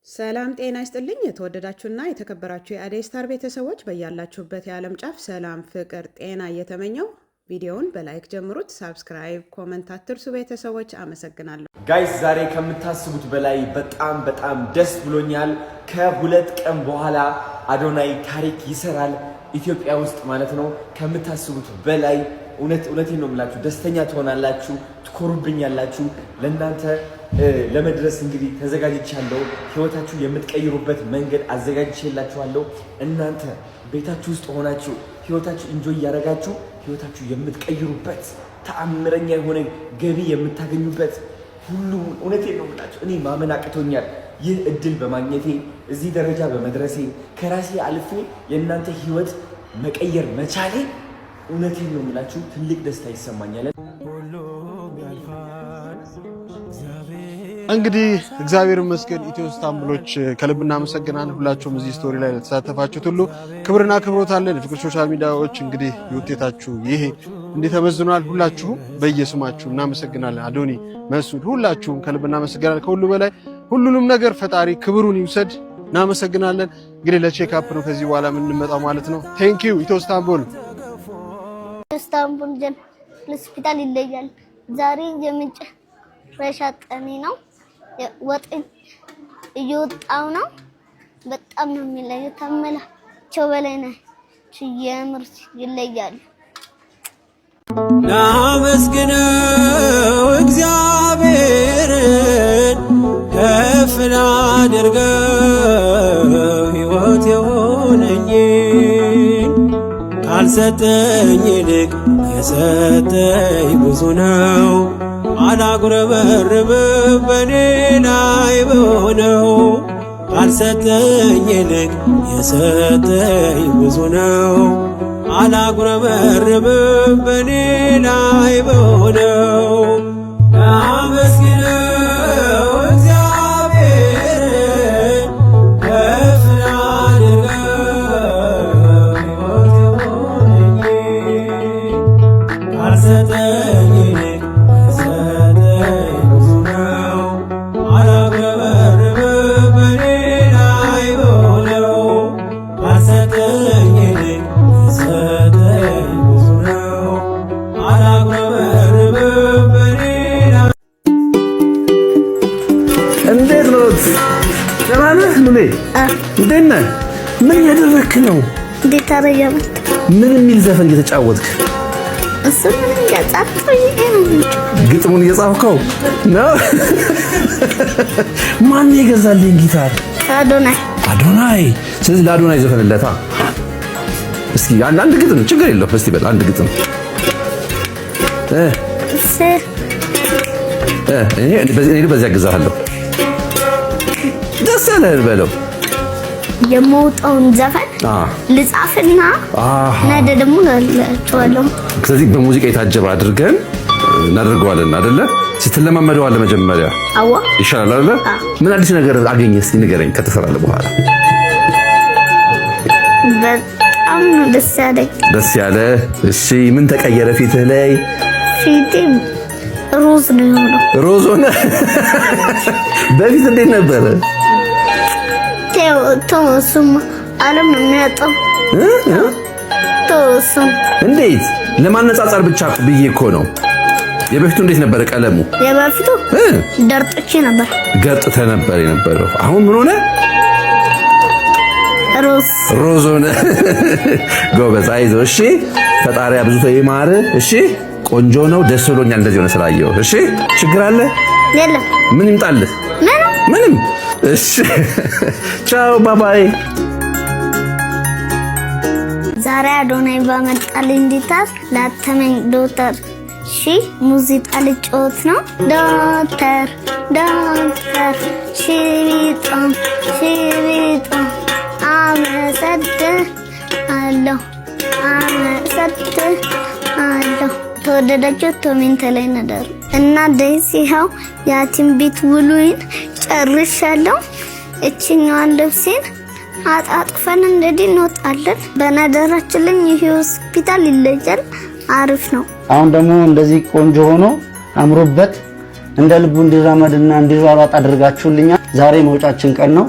ሰላም ጤና ይስጥልኝ የተወደዳችሁና የተከበራችሁ የአደይ ስታር ቤተሰቦች በያላችሁበት የዓለም ጫፍ ሰላም ፍቅር ጤና እየተመኘው ቪዲዮውን በላይክ ጀምሩት ሰብስክራይብ ኮሜንት አትርሱ ቤተሰቦች አመሰግናለሁ ጋይስ ዛሬ ከምታስቡት በላይ በጣም ደስ ብሎኛል ከሁለት ቀን በኋላ አዶናይ ታሪክ ይሰራል ኢትዮጵያ ውስጥ ማለት ነው ከምታስቡት በላይ እውነቴን ነው የምላችሁ ደስተኛ ትሆናላችሁ ትኮሩብኛላችሁ ለእናንተ ለመድረስ እንግዲህ ተዘጋጅቻለሁ ህይወታችሁ የምትቀይሩበት መንገድ አዘጋጅቼላችኋለሁ እናንተ ቤታችሁ ውስጥ ሆናችሁ ህይወታችሁ ኢንጆይ ያረጋችሁ ህይወታችሁ የምትቀይሩበት ተአምረኛ የሆነ ገቢ የምታገኙበት ሁሉ እውነቴን ነው የምላችሁ እኔ ማመን አቅቶኛል ይህ እድል በማግኘቴ እዚህ ደረጃ በመድረሴ ከራሴ አልፌ የእናንተ ህይወት መቀየር መቻሌ እውነቴን ነው የምላችሁ ትልቅ ደስታ ይሰማኛል እንግዲህ እግዚአብሔር ይመስገን ኢትዮ ስታምብሎች ከልብ እናመሰግናለን ሁላችሁም እዚህ ስቶሪ ላይ ለተሳተፋችሁት ሁሉ ክብርና ክብሮት አለን ፍቅር ሶሻል ሚዲያዎች እንግዲህ ውጤታችሁ ይሄ እንዲተመዝኗል ሁላችሁም በየስማችሁ እናመሰግናለን አዶኒ መስዑድ ሁላችሁም ከልብ እናመሰግናለን ከሁሉ በላይ ሁሉንም ነገር ፈጣሪ ክብሩን ይውሰድ እናመሰግናለን እንግዲህ ለቼክ አፕ ነው ከዚህ በኋላ ምን እንመጣው ማለት ነው ቴንክ ዩ ኢትዮ ስታምቡል ስታምቡል ጀን ሆስፒታል ይለያል ዛሬ የምንጭ ረሻጠኔ ነው ወጥን እየወጣው ነው በጣም ነው የሚለየው ተመላቸው በላይ ነው የምር ይለያል ናመስግነው እግዚአብሔርን ከፍና አድርገው ሕይወት የሆነኝ ካልሰጠኝ ይልቅ የሰጠኝ ብዙ ነው አላጉረመርምም በኔ ላይ በሆነው ካልሰጠኝ ይልቅ የሰጠኝ ብዙ ነው አላጉረመርምም በኔ ላይ በሆነው ናመስግነው እግዚአብሔርን ከፍና አድርገው ሕይወት የሆነኝ ካልሰጠኝ ይልቅ እንደነ ምን ያደረክ ነው እንዴት አረጋም ምን የሚል ዘፈን እየተጫወትክ እሱን እያጻፍኩ ግጥሙን እየጻፍከው ነው ማን የገዛልኝ ጊታር አዶናይ ስለዚህ ለአዶናይ ዘፈንለታ እስኪ አንድ ግጥም ችግር የለውም እስቲ በል አንድ ግጥም እኔ በዚህ አግዛለሁ ደስ ያለህ በለው የሞጣውን ዘፈን ልጻፍና ነደ ደግሞ ለተዋለው ስለዚህ በሙዚቃ የታጀበ አድርገን እናደርገዋለን አይደለ ስትለማመደው አለ መጀመሪያ አዋ ይሻላል አይደለ ምን አዲስ ነገር አገኘህ እስቲ ንገረኝ ከተሰራለ በኋላ በጣም ደስ ያለ እሺ ምን ተቀየረ ፊትህ ላይ ፊቴ ሮዝ ነው ሮዝ ሆነ በፊት እንዴት ነበር ተወሱም ዓለም ነው የሚያጣው ተወሱም እንዴት ለማነጻጸር ብቻ ብዬ እኮ ነው የበፊቱ እንዴት ነበር ቀለሙ የበፊቱ ደርጥቼ ነበር ገጥተ ነበር የነበረው አሁን ምን ሆነ ሮዝ ሆነ ጎበዝ አይዞህ እሺ ፈጣሪ አብዝቶ ይማር እሺ ቆንጆ ነው ደስ ብሎኛል እንደዚህ ሆነ ስላየው እሺ ችግር አለ የለም ምን ይምጣልህ ምንም እሺ ቻው ባባይ ዛሬ አዶናይ ባመጣልኝ ጊታር ላተመኝ ዶክተር ሺ ሙዚቃ ልጫወት ነው ዶክተር ሺቢጦ አመሰግናለሁ ተወደዳችሁ ኮሜንት ላይ ነበር እና ደስ ይኸው ያቲም ቤት ውሉይን ጨርሻለሁ እቺኛዋን ልብሴን አጣጥፈን እንደዚህ እንወጣለን በነገራችን ላይ ይሄ ሆስፒታል ይለያል አሪፍ ነው አሁን ደግሞ እንደዚህ ቆንጆ ሆኖ አምሮበት እንደ ልቡ እንዲራመድና እንዲሯሯጥ አድርጋችሁልኛል። ዛሬ መውጫችን ቀን ነው።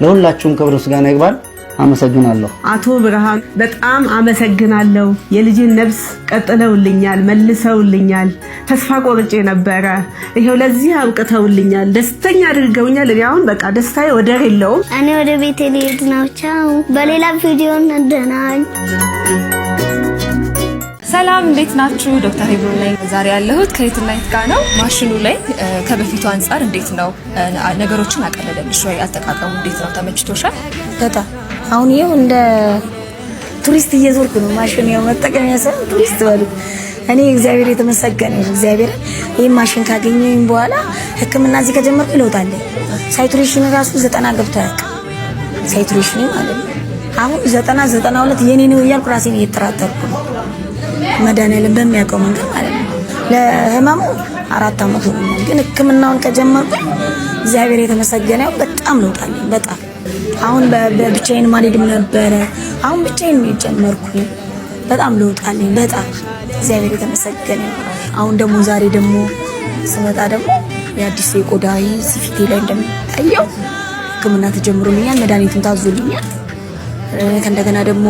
ለሁላችሁም ክብር ምስጋና ይግባል። አመሰግናለሁ። አቶ ብርሃን በጣም አመሰግናለሁ። የልጅን ነፍስ ቀጥለውልኛል፣ መልሰውልኛል። ተስፋ ቆርጬ ነበረ፣ ይሄው ለዚህ አብቅተውልኛል፣ ደስተኛ አድርገውኛል። እኔ አሁን በቃ ደስታዬ ወደር የለውም። እኔ ወደ ቤቴ ልሄድ ነው። ቻው። በሌላ ቪዲዮ እንደናኝ። ሰላም እንዴት ናችሁ? ዶክተር ሄብሮን ላይ ዛሬ ያለሁት ከየትናይት ጋር ነው። ማሽኑ ላይ ከበፊቱ አንጻር እንዴት ነው ነገሮችን አቀለለልሽ ወይ? አጠቃቀሙ እንዴት ነው? ተመችቶሻል? በጣም አሁን ይሄው እንደ ቱሪስት እየዞርኩ ነው። ማሽን ያው መጠቀሚያ ሳይሆን ቱሪስት በሉ። እኔ እግዚአብሔር የተመሰገነ ነው። እግዚአብሔር ይሄን ማሽን ካገኘኝ በኋላ ሕክምና እዚህ ከጀመርኩ ይለውጣል። ሳይቱሬሽን ራሱ 90 ገብቶ ያውቃል። ሳይቱሬሽን ማለት ነው አሁን 92 የኔ ነው እያልኩ ራሴን እየተጠራጠርኩ ነው። መድኃኒዓለም በሚያውቀው መንገድ ማለት ነው። ለህመሙ 4 ዓመት ሆኖኛል፣ ግን ሕክምናውን ከጀመርኩ እግዚአብሔር የተመሰገነ በጣም ለውጣለኝ። በጣም አሁን በብቻዬን ማልሄድም ነበረ። አሁን ብቻዬን ነው የጀመርኩኝ። በጣም ለውጣለኝ። በጣም እግዚአብሔር የተመሰገነ። አሁን ደግሞ ዛሬ ደግሞ ስመጣ ደግሞ የአዲስ የቆዳዬ ሲፊቴ ላይ እንደሚታየው ሕክምና ተጀምሮልኛል። መድኃኒቱን ታዞልኛል። ከእንደገና ደግሞ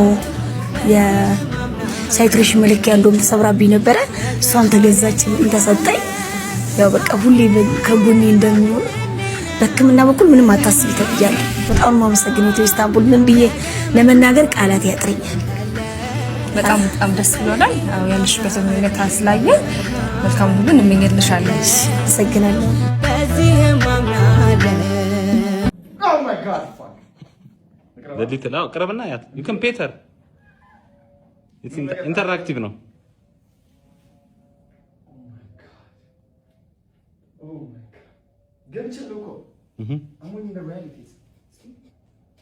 የሳይቱሬሽን መለኪያ እንደውም ተሰብራብኝ ነበረ። እሷን ተገዛችልኝ፣ ተሰጠኝ። ያው በቃ ሁሌ ከጎኔ እንደሚሆን በሕክምና በኩል ምንም አታስቢ ተብያለሁ። በጣም ማመሰግነው ኢስታንቡል። ምን ብዬ ለመናገር ቃላት ያጥረኛል። በጣም ደስ ብሎናል። አው ያለሽበት ሁኔታ ስላየ መልካም ሁሉ እንመኝልሻለን። አመሰግናለሁ። Oh my god, fuck. The little ቅረብና ያት you can pay her. It's interactive ነው። Oh my god. ገብቼ ልኮ አሁን in the reality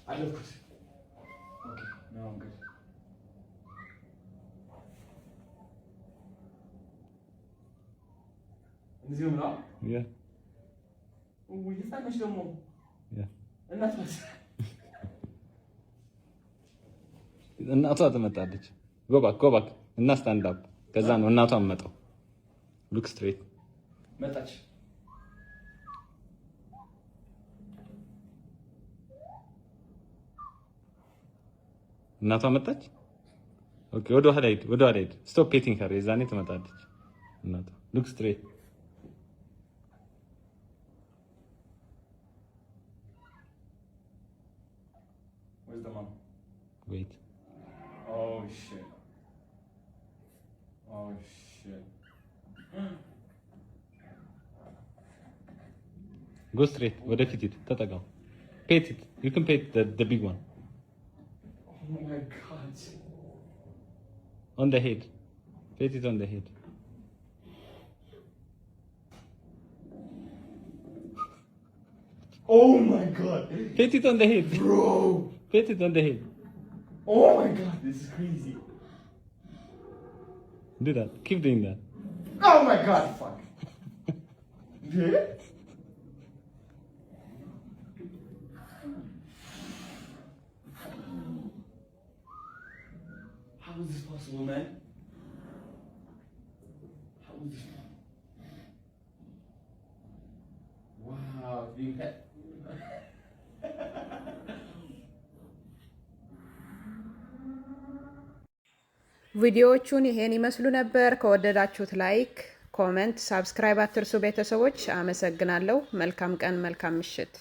I love it. Okay, now I'm good. እዚህ ነው ነው? Yeah. ወይ ይፋነሽ ደግሞ Yeah. እናቷ ትመጣለች። ጎባክ እና ስታንድ አፕ። ከዛ ነው እናቷ መጣው። ሉክ ስትሬት መጣች። እናቷ መጣች። ኦኬ ወደ ኋላ ሂድ። ስቶፕ ፔቲንግ ሄር። የዛኔ ትመጣለች እናቷ። ሉክ ስትሬት Where's the mom? Wait. Oh shit. Oh shit. Go straight. ወደፊት ሂድ። ተጠጋው። Pet it. You can pet the big one. Oh my god. On the head. Pet it on the head. Oh my god. Pet it on the head. Bro. Pet it on the head. Oh my god, this is crazy. Do that. Keep doing that. Oh my god, fuck. Yeah? How is this possible, man? How is this possible? Wow, you had... ቪዲዮዎቹን ይሄን ይመስሉ ነበር። ከወደዳችሁት ላይክ፣ ኮሜንት፣ ሳብስክራይብ አትርሱ ቤተሰቦች። አመሰግናለሁ። መልካም ቀን፣ መልካም ምሽት።